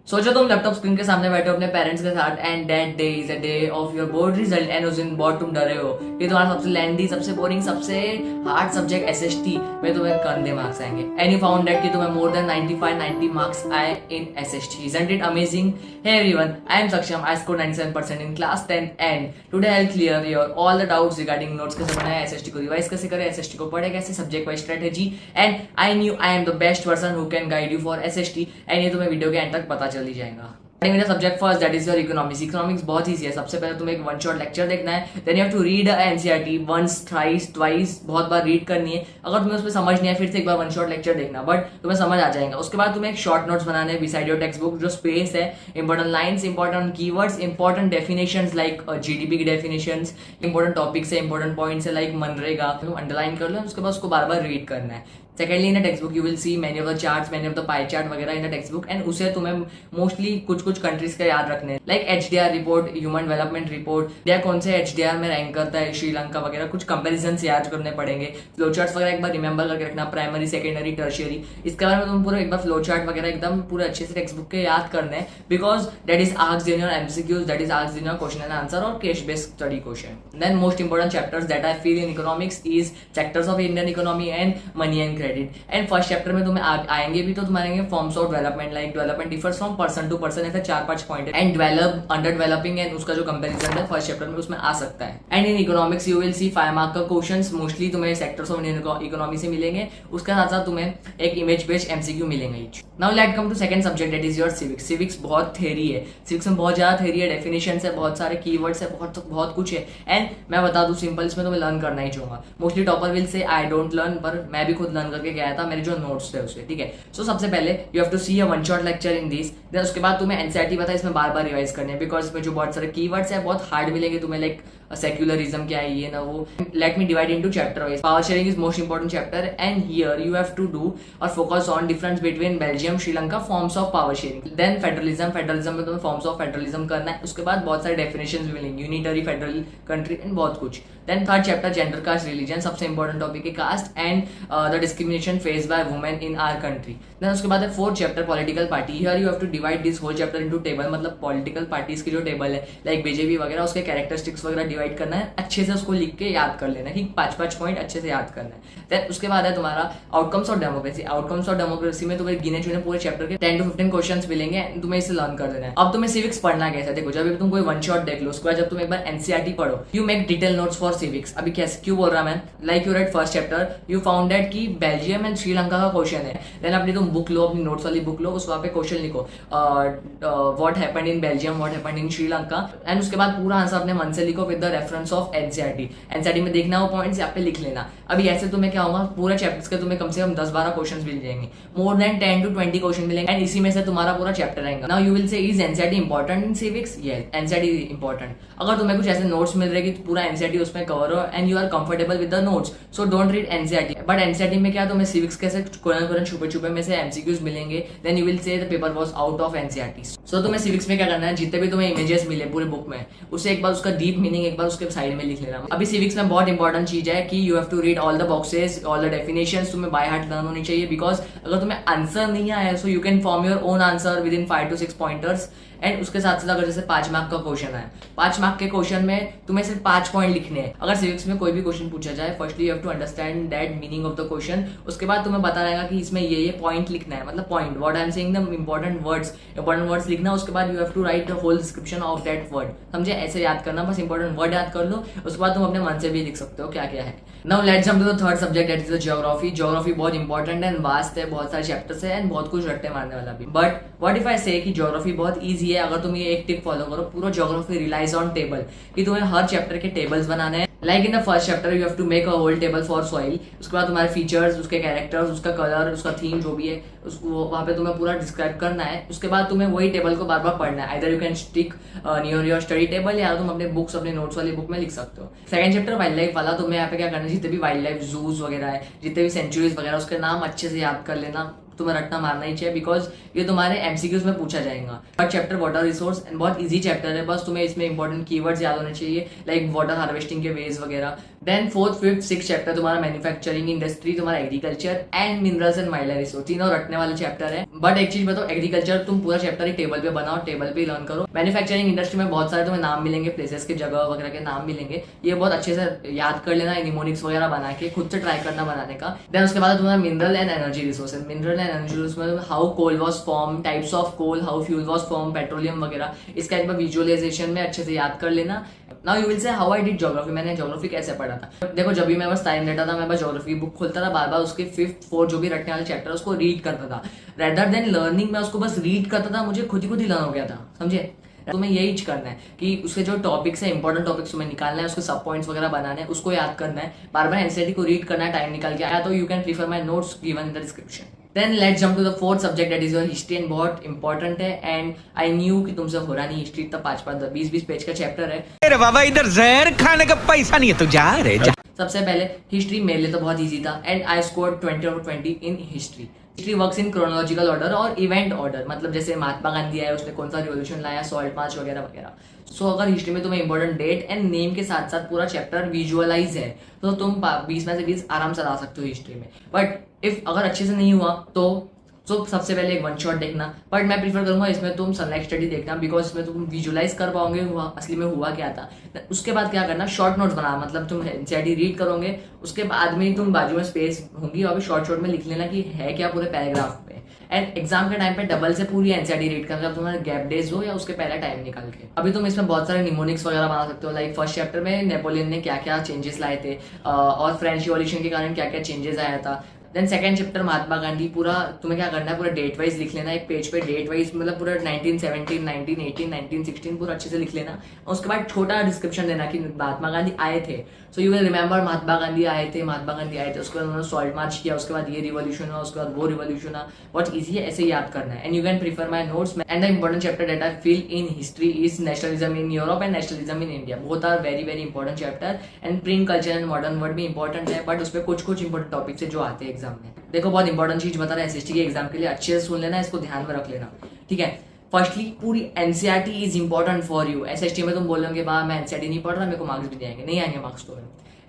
सोचो तुम laptop screen के सामने बैठे हो अपने पेरेंट्स के साथ and that day is a day of your board result and उस दिन बहुत तुम डरे हो कि तुम्हारा सबसे लेंदी, सबसे बोरिंग, सबसे हार्ड सब्जेक्ट एसएसटी में तुम्हें कंधे मार्क्स आएंगे एंड यू फाउंड दैट कि तुम्हें मोर देन 90 मार्क्स आए इन SST. Isn't it amazing? Hey everyone, I am Saksham. I scored 97% in class 10 and today I'll clear your all the doubts regarding notes कैसे बनाए, SST को revise कैसे करें, SST को पढ़े कैसे, subject wise strategy and I new I am the best person who can guide you for SST and ये तुम्हें वीडियो के एंड तक पता चल ही जाएगा. मेरा subject first that is your economics. Economics बहुत ईजी है. सबसे पहले तुम्हें एक वन शॉट लेक्चर देखना है, then you have to read NCERT once, thrice, twice, बहुत बार रीड करनी है. अगर तुम्हें उसमें समझ नहीं है फिर से एक बार वन शॉट लेक्चर देखना, बट तुम्हें समझ आ जाएगा. उसके बाद तुम्हें एक शॉर्ट नोट्स बनाने हैं बिसाइड योर टेक्स्ट बुक. जो स्पेस है, important lines, important keywords, important definitions like GDP की डेफिनेशंस, इंपॉर्टेंट टॉपिक्स है, इंपॉर्टेंट पॉइंट्स है लाइक मनरेगा, अंडरलाइन कर लो. उसके बाद उसको बार बार रीड करना है. Secondly in text book you will see many of the charts, many of the pie chart वगैरह in the text book and उसे तुम्हें मोस्टली कुछ कंट्रीज का याद रखने हैं like HDR report, human development report, या कौन से एचडीआर में रैंक करता है श्रीलंका वगैरह. कुछ कंपेरिजन याद करने पड़ेंगे. फ्लो चार्ट्स वगैरह एक बार रिमेंबर करके रखना, प्राइमरी, सेकेंडरी, टर्शियरी. इसके बारे में तुम पूरा एक बार फ्लो चार्ट वगैरह एकदम पूरे अच्छे से टेक्स्ट बुक के याद करने हैं because that is asked in your MCQs, that is asked in your question and answer और case based study question. Then most important chapters that I feel in economics is sectors of Indian economy and money and credit. And first chapter में तुम्हें आएंगे भी तो तुम्हारे forms of development like development differs from person to person, ऐसे 4-5 point है. And develop, under developing and उसका जो कंपैरिजन है फर्स्ट चैप्टर में उसमें आ सकता है. And in economics you will see 5 mark का क्वेश्चंस मोस्टली तुम्हें सेक्टर्स ऑफ इंडियन इकोनॉमी से मिलेंगे. उसके साथ साथ तुम्हें एक इमेज बेस्ड एमसीक्यू मिलेंगे each. Now let come to second subject that is your civics. Civics बहुत थ्योरी है. सिविक्स में बहुत ज्यादा थ्योरी है, डेफिनेशंस है, बहुत सारे कीवर्ड्स है, बहुत कुछ है. एंड मैं बता दूं सिंपल, इसमें तुम्हें लर्न करना ही चाहूंगा. Mostly topper will say I don't learn, पर मैं भी खुद लर्न करके गया था. मेरे जो नोट्स थे उससे, ठीक है. सो सबसे पहले you have to see a one shot lecture in this. Then उसके बाद तुम्हें एनसीईआरटी पता है, इसमें बार बार रिवाइज करने हैं बिकॉज इसमें जो बहुत सारे कीवर्ड्स है बहुत हार्ड मिलेंगे तुम्हें लाइक सेक्युलरिज्म क्या है ये ना वो. Let me divide into chapter wise. Power sharing is most important chapter and here you have to do और focus on difference between Belgium, Sri Lanka, forms of power sharing. Then federalism. Federalism में तुम्हें forms of federalism करना है. उसके बाद बहुत सारे definitions मिलेंगे, यूनिटरी, फेडरल कंट्री एंड बहुत कुछ. Then third chapter gender, caste, religion. सबसे इंपॉर्टेंट टॉपिक है caste and the discrimination face by women in our country. Then उसके बाद है fourth chapter political party. Here you have to divide this whole chapter into table, मतलब political parties की जो table है like BJP वगैरह, उसके कैरेक्टरिस्टिक्स वगैरह डिवाइड करना है. अच्छे से उसको लिख के याद कर लेना है कि 5-5 पॉइंट अच्छे से याद करना है. देन उसके बाद है तुम्हारा outcomes of democracy. Outcomes of democracy में तुम्हें गिने चुने पूरे चैप्टर के 10 to 15 क्वेश्चंस मिलेंगे. तुम्हें इसे लर्न कर देना है. अब तुम्हें सिविक्स पढ़ना कैसे, देखो जब तुम कोई वन शॉट देख लो उसके बाद जब तुम एक बार एनसीईआरटी पढ़ो you make detail notes for civics. अभी कैसे क्यों बोल रहा मैं, like you read first chapter, you found that कि बेल्जियम एंड श्रीलंका का क्वेश्चन है. देन अपनी तुम बुक लो, अपनी नोट्स वाली बुक लो, उस वहां पे क्वेश्चन लिखो what happened in Belgium, what happened in Sri Lanka and उसके बाद पूरा आंसर अपने मन से लिखो with the reference of NCERT. NCERT में देखना वो पॉइंट्स यहाँ पे लिख लेना. अभी ऐसे तुम्हें क्या होगा, पूरे चैप्टर्स के तुम्हें कम से कम 10-12 क्वेश्चन मिल जाएंगे, मोर देन 10 to 20 क्वेश्चन मिलेंगे एंड इसी में से तुम्हारा पूरा चैप्टर रहेगा. नाउ यू विल से is NCERT important in civics? Yes, NCERT important. अगर तुम्हें कुछ ऐसे नोट्स मिल रहे कि पूरा एनसीईआरटी उसमें कवर हो and you are comfortable with the notes, so don't read NCERT. But NCERT में क्या तुम्हें सिविक्स कैसे कोरन छुपे में से एमसीक्यूज मिलेंगे. Then you will say the paper was out of NCERT. So तुम्हें सिविक्स में क्या करना है, जितने भी तुम्हें इमेजेस मिले पूरे बुक में उसे एक बार उसका डीप मीनिंग एक बार उसके साइड में लिख लेना. अभी सिविक्स में बहुत इंपॉर्टेंट चीज है कि you have to read all the boxes, all the definitions. तुम्हें बाय हार्ट लर्न होनी चाहिए बिकॉज अगर तुम्हें आंसर नहीं आया so you can form your own answer within 5 to 6 pointers. And उसके साथ साथ अगर जैसे 5 मार्क का क्वेश्चन है, 5 मार्क के क्वेश्चन में तुम्हें सिर्फ 5 पॉइंट लिखने हैं. अगर सिविक्स में कोई भी क्वेश्चन पूछा जाए firstly you have to understand that meaning of the question. उसके बाद तुम्हें पता रहेगा कि इसमें ये पॉइंट लिखना है, मतलब point what I am saying the important words लिखना. उसके बाद you have to write the whole description of that word. समझे, ऐसे याद करना, बस इंपॉर्टेंट वर्ड याद कर लो. उसके बाद तुम अपने मन से भी लिख सकते हो क्या क्या है. Now let's jump to the third subject that is the geography. Geography बहुत इंपॉर्टेंट एंड वास्ट है, बहुत सारे चैप्टर्स है एंड बहुत कुछ रट्टे मारने वाला भी. बट व्हाट इफ आई से कि ज्योग्राफी बहुत ईजी है अगर तुम ये एक टिप फॉलो करो. पूरा ज्योग्राफी रिलाइज ऑन टेबल, कि तुम्हें हर चैप्टर के टेबल्स बनाने हैं. Like in the first chapter you have to make a whole table for soil. उसके बाद तुम्हारे फीचर्स, उसके कैरेक्टर्स, उसका कलर, उसका थीम जो भी है उसको वहां पे तुम्हें पूरा डिस्क्राइब करना है. उसके बाद तुम्हें वही टेबल को बार बार पढ़ना है. Either you can stick near your study table या तुम अपने बुक्स, अपने नोट्स वाली बुक में लिख सकते हो. सेकंड चैप्टर वाइल्ड लाइफ वाला, तुम्हें यहाँ पे क्या करना है, जितने भी वाइल्ड लाइफ जूज वगैरह है, जितने भी सेंचुरीज वगैरह, उसके नाम अच्छे से याद कर लेना. तुम्हें रटना मारना ही चाहिए बिकॉज ये तुम्हारे एमसीक्यूज में पूछा जाएगा. Third chapter water resource and बहुत इजी चैप्टर है. बस तुम्हें इसमें इंपॉर्टेंट कीवर्ड्स याद होने चाहिए लाइक वाटर हार्वेस्टिंग के वेज वगैरह. Then 4th 5th 6th chapter तुम्हारा मैन्युफैक्चरिंग इंडस्ट्री, तुम्हारा agriculture and minerals and wild life resource, तीनों रटने वाले चैप्टर है। बट एक चीज बताओ, एग्रीकल्चर तुम पूरा चैप्टर ही टेबल पे बनाओ, टेबल पे लर्न करो। मैन्युफैक्चरिंग इंडस्ट्री में बहुत सारे तुम्हें नाम मिलेंगे, प्लेसेस के जगह वगैरह के नाम मिलेंगे, ये बहुत अच्छे से याद कर लेना, निमोनिक्स वगैरह बना के खुद से ट्राई करना बनाने का। देन उसके बाद तुम्हारा mineral and energy resources, mineral and energy resource में how coal was form, types of coal, how fuel was form, petroleum वगैरह, इसका एक बार विजुअलाइजेशन में अच्छे से याद कर लेना। नाउ यू विल से हाउ आई डिड ज्योग्राफी, मैंने ज्योग्राफी कैसे पढ़ा था। देखो जब भी मैं बस टाइम लेता था, मैं बस ज्योग्राफी बुक खोलता था, बार बार उसके 5th 4th जो भी रटने वाले चैप्टर उसको रीड करता था। रेदर देन लर्निंग मैं उसको बस रीड करता था, मुझे खुद ही लर्न हो गया था, समझे। तुम्हें यही करना है कि उसके जो टॉपिक्स है, इंपॉर्टेंट टॉपिक्स तुम्हें निकालना है, उसके सब पॉइंट्स वगैरह बनाने हैं, उसको याद करना है, बार बार एनसीईआरटी को रीड करना है, टाइम निकाल के आया तो you can prefer my notes given in the description. Then let's jump to the 4th subject that is your history, and बहुत इंपॉर्टेंट है। एंड आई न्यू कि तुमसे हो रहा नहीं, हिस्ट्री तब 5-5 20-20 पेज का चैप्टर है। अरे बाबा इधर जहर खाने का पैसा नहीं है तो जा रे जा। सबसे पहले हिस्ट्री मेरे लिए तो बहुत इजी था, and I scored 20 out of 20 in history. History works in chronological order और इवेंट ऑर्डर, मतलब जैसे महात्मा गांधी आए, उसने कौन सा रिवोल्यूशन लाया, सॉल्ट मार्च वगैरह वगैरह। सो अगर हिस्ट्री में तुम्हें इंपॉर्टेंट डेट एंड नेम के साथ साथ पूरा चैप्टर विजुअलाइज है तो तुम 20 में से 20 आराम से ला सकते हो हिस्ट्री में। बट इफ अगर अच्छे से नहीं हुआ तो सबसे पहले एक वन शॉट देखना, बट मैं प्रीफर करूंगा इसमें तुम सनलाइट स्टडी देखना, बिकॉज इसमें तुम विजुअलाइज कर पाओगे असली में हुआ क्या था। उसके बाद क्या करना, शॉर्ट नोट्स बना, मतलब तुम एनसीईआरटी रीड करोगे, उसके बाद में तुम बाजू में स्पेस होंगी और शॉर्ट में लिख लेना कि है क्या पूरे पैराग्राफ में। एंड एग्जाम के टाइम पे डबल से पूरी एनसीईआरटी रीड करना, जब तुम्हारे गैप डेज हो या उसके पहले टाइम निकाल के। अभी तुम इसमें बहुत सारे निमोनिक्स वगैरह बना सकते हो, लाइक फर्स्ट चैप्टर में नेपोलियन ने क्या क्या चेंजेस लाए थे और फ्रेंच रिवॉल्यूशन के कारण क्या क्या चेंजेस आया था। Then second chapter Mahatma Gandhi, पूरा तुम्हें क्या करना है, पूरा डेट वाइज लिख लेना एक पेज पे, डेट वाइज मतलब पूरा 1917, 1918, 1916 पूरा अच्छे से लिख लेना। और उसके बाद छोटा डिस्क्रिप्शन देना कि महात्मा गांधी आए थे, so you will remember Mahatma Gandhi आए थे, महात्मा गांधी आए थे, उसके बाद उन्होंने सॉल्ट मार्च किया, उसके बाद ये रिवॉल्यूशन हुआ, उसके बाद वो रिवॉल्यूशन हुआ। बहुत ईजी है, ऐसे याद करना है। And you can prefer my notes. And the important chapter that I feel in history is nationalism in Europe and nationalism in India. Both are very very important chapter, and print culture and modern world भी important है, but उसमें कुछ important topics है जो आते हैं exam में। देखो बहुत इंपॉर्टेंट चीज बता रहा है एसएसटी के एग्जाम के लिए, अच्छे से सुन लेना, इसको ध्यान में रख लेना, ठीक है। फर्स्टली पूरी NCERT is important for you. SST में तुम बोलोगे बा मैं एनसीईआरटी नहीं पढ़ रहा, मेरे को मार्क्स भी नहीं आएंगे, नहीं आएंगे मार्क्स तो।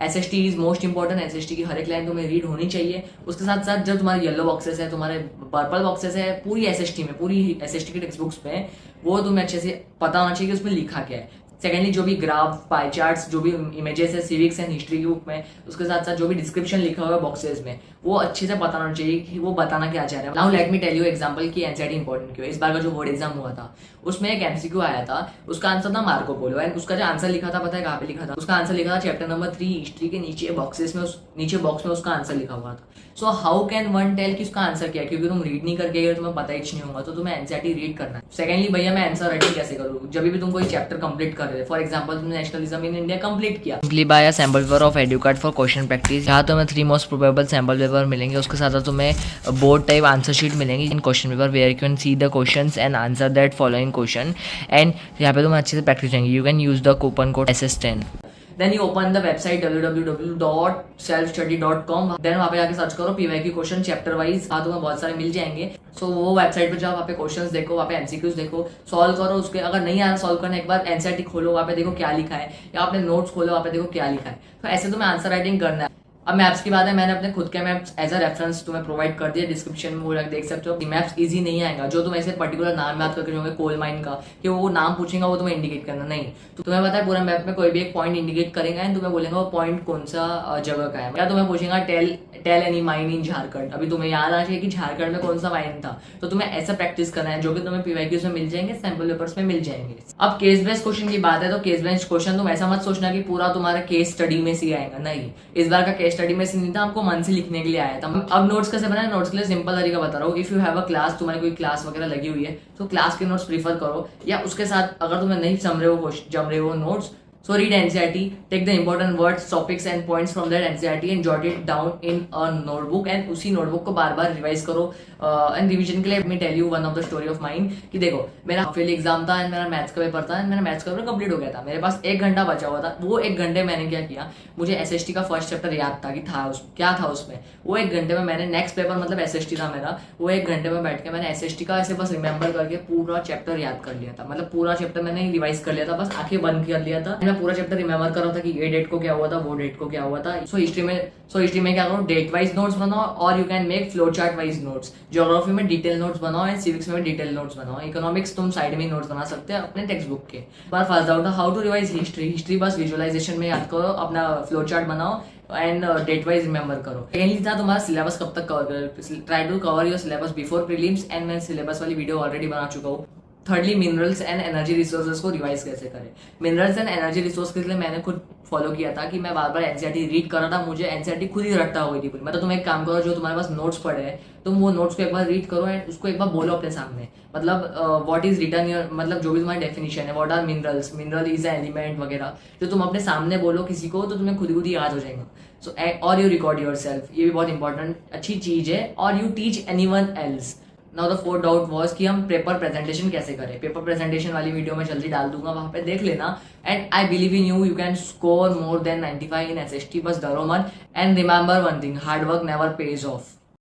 SST is most important, SST की हर एक लाइन तुम्हें रीड होनी चाहिए। उसके साथ साथ जो तुम्हारे येलो बॉक्सेस है, तुम्हारे पर्पल बॉक्सेस है, पूरी एसएसटी में, पूरी एसएसटी की टेक्स्ट बुक्स में, वो तुम्हें अच्छे से पता होना चाहिए कि उसमें लिखा क्या है। सेकेंडली जो भी ग्राफ, पाई चार्ट्स, जो भी इमेजेस है सिविक्स एंड हिस्ट्री की बुक में, उसके साथ साथ जो भी डिस्क्रिप्शन लिखा हुआ है बॉक्सेस में, वो अच्छे से पता होना चाहिए कि वो बताना क्या चाह रहा है। Now let me tell you example कि एनसीईआरटी इंपॉर्टेंट क्यों है। इस बार का जो बोर्ड एग्जाम हुआ था उसमें एक एमसीक्यू आया था, उसका आंसर था मार्को पोलो, एंड उसका जो आंसर लिखा था पता है कहाँ पे लिखा था, उसका आंसर लिखा था चैप्टर नंबर 3 हिस्ट्री के नीचे बॉक्सेस में, नीचे बॉक्स में उसका आंसर लिखा हुआ था। So how can one tell कि उसका आंसर क्या है, क्योंकि तुम रीड नहीं करके गए, तुम्हें पता ही नहीं होगा, तो तुम्हें एनसीईआरटी रीड करना है। सेकेंडली भैया मैं आंसर राइटिंग कैसे करूँ, जब भी तुम कोई चैप्टर कंप्लीट कर रहे हो, फॉर एग्जाम्पल तुमने नेशनलिज्म इन इंडिया कंप्लीट किया, simply by a sample paper of Educard for question practice, जहाँ तुम्हें 3 मोस्ट प्रोबेबल सैंपल पेपर मिलेंगे, उसके साथ तुम्हें बोर्ड टाइप आंसर शीट मिलेंगी in question paper, where you can see the questions and answer that following question, and यहाँ पे तुम्हें अच्छे से प्रैक्टिस होंगी। You can use the coupon code SS10। Then you open the website www.selfstudy.com, then वहाँ पे जाके सर्च करो PYQ क्वेश्चन चैप्टर वाइज, वहाँ तुम्हें बहुत सारे मिल जाएंगे। सो वो वेबसाइट पे जाओ, वहाँ पे क्वेश्चंस देखो, वहाँ पे एमसीक्यूज देखो, सॉल्व करो उसके। अगर नहीं आ रहा सॉल्व करना, एक बार एनसीईआरटी खोलो, वहाँ पे देखो क्या लिखा है, या अपने नोट्स खोलो, वहाँ पे देखो क्या लिखा है। तो ऐसे तुम्हें आंसर राइटिंग करना है। अब मैप्स की बात है, मैंने अपने खुद के मैप्स एज अ रेफरेंस तुम्हें प्रोवाइड कर दिया, डिस्क्रिप्शन में वो देख सकते हो। मैप्स इजी नहीं आएगा, जो तुम ऐसे पर्टिकुलर नाम याद करके जाओगे कोल माइन का, कि वो नाम पूछेगा वो तुम्हें इंडिकेट करना नहीं, तो तुम्हें पता है पूरा मैप में कोई भी एक पॉइंट इंडिकेट करेगा एंड तुम्हें बोलेगा वो पॉइंट कौन सा जगह का है, या तुम्हें पूछेगा tell any mine in Jharkhand. अभी तुम्हें याद आ चाहिए कि झारखंड में कौन सा माइन था, तो तुम्हें ऐसा प्रैक्टिस करना है, जो कि तुम्हें PYQs में मिल जाएंगे, सैंपल पेपर्स में मिल जाएंगे। अब केस बेस्ड क्वेश्चन की बात है, तो केस बेस्ड क्वेश्चन तुम ऐसा मत सोचना कि पूरा तुम्हारा केस स्टडी में से आएगा, नहीं, इस बार का केस स्टडी में से नहीं था, आपको मन से लिखने के लिए आया था। अब नोट्स कैसे बनाए, नोट्स के लिए सिंपल तरीका बता रहा हूँ। If you have a class, तुम्हारी कोई क्लास वगैरह लगी हुई है, तो क्लास के नोट्स प्रीफर करो, या उसके साथ अगर तुम्हें नहीं जम रहे हो notes, so read NCERT, take the important words, topics and points from that NCERT and jot it down in a notebook, and उसी नोटबुक को बार बार रिवाइज करो। एंड रिवीजन के लिए मैं tell you one of the story of mind, कि देखो मेरा हाफ ईयरली एग्जाम था एंड मेरा मैथ्स का पेपर था, एंड मेरा मैथ्स का पेपर कंप्लीट हो गया था, मेरे पास 1 घंटा बचा हुआ था। वो 1 घंटे मैंने क्या किया, मुझे SST का फर्स्ट चैप्टर याद था कि क्या था उसमें, वो 1 घंटे में मैंने नेक्स्ट पेपर मतलब SST था मेरा, वो 1 घंटे में बैठ के मैंने SST का ऐसे बस रिमेंबर करके पूरा चैप्टर याद कर लिया था, मतलब पूरा चैप्टर मैंने रिवाइज कर लिया था, बस आंखें बंद कर लिया था। मैं पूरा चैप्टर रिमेम्बर कर रहा था कि ये डेट को क्या हुआ था, वो डेट को क्या हुआ था। सो हिस्ट्री में क्या करो, डेट वाइज नोट्स बनाओ और you can make flow chart wise notes. Geography में डिटेल नोट्स बनाओ एंड सिविक्स में डिटेल नोट्स बनाओ। इकोनॉमिक्स तुम साइड में नोट्स बना सकते हो अपने टेक्स्ट बुक के। पर first out how to revise history बस विजुअलाइजेशन में याद करो, अपना फ्लो चार्ट बनाओ एंड डेट वाइज रिमेंबर करो। सेकेंडली था तुम्हारा सिलेबस कब तक कवर करो, try to cover your syllabus before prelims and मैं सिलेबस वाली वीडियो ऑलरेडी बना चुका हूँ। Thirdly minerals and energy resources को रिवाइज कैसे करें। मिनरल्स एंड एनर्जी रिसोर्स के लिए मैंने खुद फॉलो किया था कि मैं बार बार एनसीईआरटी रीड कर रहा था, मुझे एनसीईआरटी खुद ही रटता हुई थी। मतलब तुम एक काम करो, जो तुम्हारे पास नोट्स पड़े हैं तुम वो नोट्स को एक बार रीड करो एंड उसको एक बार बोलो अपने सामने। मतलब व्हाट इज रिटन योर, मतलब जो भी तुम्हारी डेफिनेशन है, what are minerals, mineral is an element वगैरह, जो तुम अपने सामने बोलो किसी को तो तुम्हें खुद ही याद हो जाएगा। सो और यू रिकॉर्ड योर सेल्फ, ये भी बहुत इंपॉर्टेंट अच्छी चीज है। और you teach anyone else. Now the fourth doubt was कि हम पेपर प्रेजेंटेशन कैसे करें। पेपर प्रेजेंटेशन वाली वीडियो में जल्दी डाल दूंगा, वहां पे देख लेना। And I believe in you, you can score more than 95 in SST. बस डरो मत and remember one thing, hard work never page of.